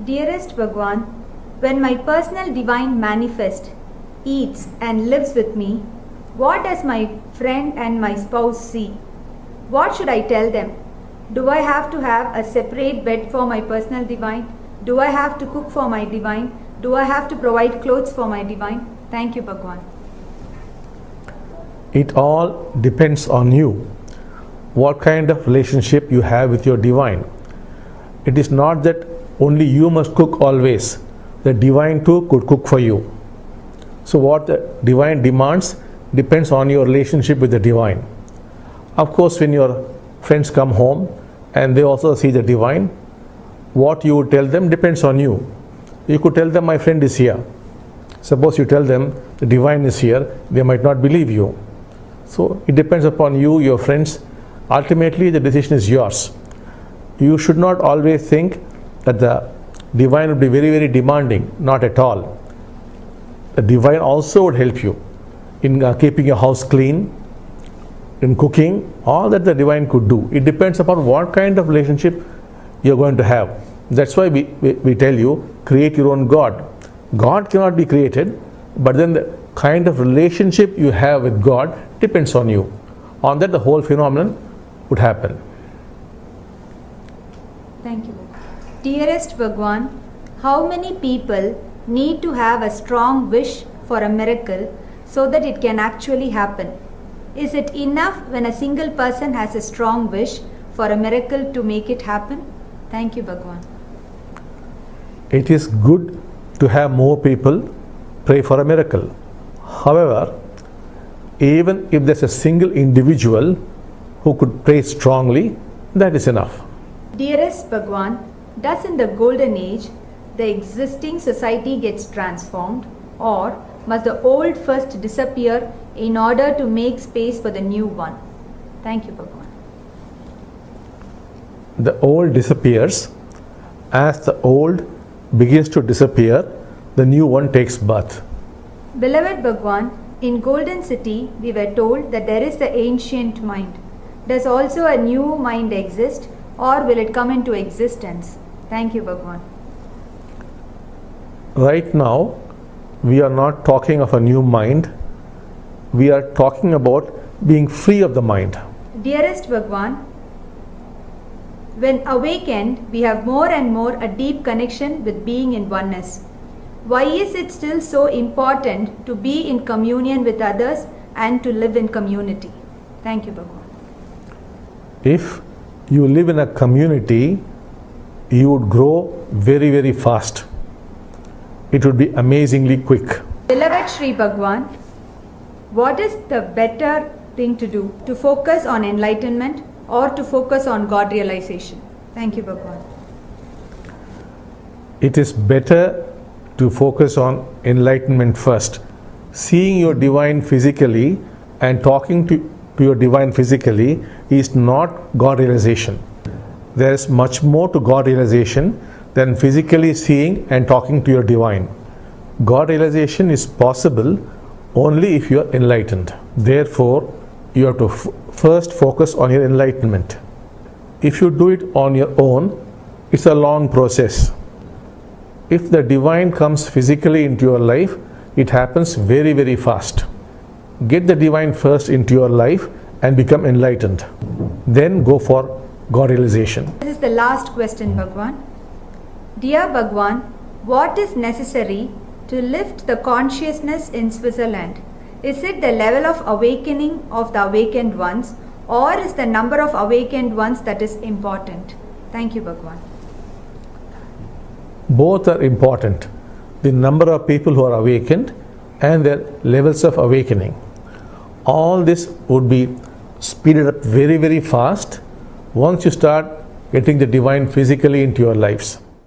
Dearest Bhagwan, when my personal divine manifest eats and lives with me, what does my friend and my spouse see? What should I tell them? Do I have to have a separate bed for my personal divine? Do I have to cook for my divine? Do I have to provide clothes for my divine? Thank you, Bhagwan. It all depends on you. What kind of relationship you have with your divine. It is not that only you must cook always. The divine too could cook for you. So what the divine demands depends on your relationship with the divine. Of course, when your friends come home and they also see the divine, what you would tell them depends on you. You could tell them, my friend is here. Suppose you tell them the divine is here, they might not believe you. So it depends upon you, your friends. Ultimately, the decision is yours. You should not always think that the divine would be very, very demanding. Not at all. The divine also would help you in keeping your house clean, in cooking, all that the divine could do. It depends upon what kind of relationship you're going to have. That's why we tell you, create your own God. God cannot be created, but then the kind of relationship you have with God depends on you. On that, the whole phenomenon would happen. Thank you. Dearest Bhagwan, how many people need to have a strong wish for a miracle so that it can actually happen? Is it enough when a single person has a strong wish for a miracle to make it happen? Thank you, Bhagwan. It is good to have more people pray for a miracle. However, even if there's a single individual who could pray strongly, that is enough. Dearest Bhagwan, does in the golden age the existing society gets transformed, or must the old first disappear in order to make space for the new one? Thank you, Bhagwan. The old disappears. As the old begins to disappear, the new one takes birth. Beloved Bhagwan, in Golden City we were told that there is the ancient mind. Does also a new mind exist, or will it come into existence? Thank you, Bhagwan. Right now, we are not talking of a new mind. We are talking about being free of the mind. Dearest Bhagwan, when awakened, we have more and more a deep connection with being in oneness. Why is it still so important to be in communion with others and to live in community? Thank you, Bhagwan. If you live in a community, you would grow very, very fast. It would be amazingly quick. Beloved Sri Bhagwan, what is the better thing to do? To focus on enlightenment or to focus on God realization? Thank you, Bhagwan. It is better to focus on enlightenment first. Seeing your divine physically and talking to your divine physically is not God realization. There is much more to God realization than physically seeing and talking to your divine. God realization is possible only if you are enlightened. Therefore, you have to first focus on your enlightenment. If you do it on your own, it's a long process. If the divine comes physically into your life, it happens very, very fast. Get the divine first into your life and become enlightened. Then go for God realization. This is the last question, Bhagwan. Dear Bhagwan, what is necessary to lift the consciousness in Switzerland? Is it the level of awakening of the awakened ones, or is the number of awakened ones that is important? Thank you, Bhagwan. Both are important. The number of people who are awakened and their levels of awakening. All this would be speeded up very, very fast once you start getting the divine physically into your lives.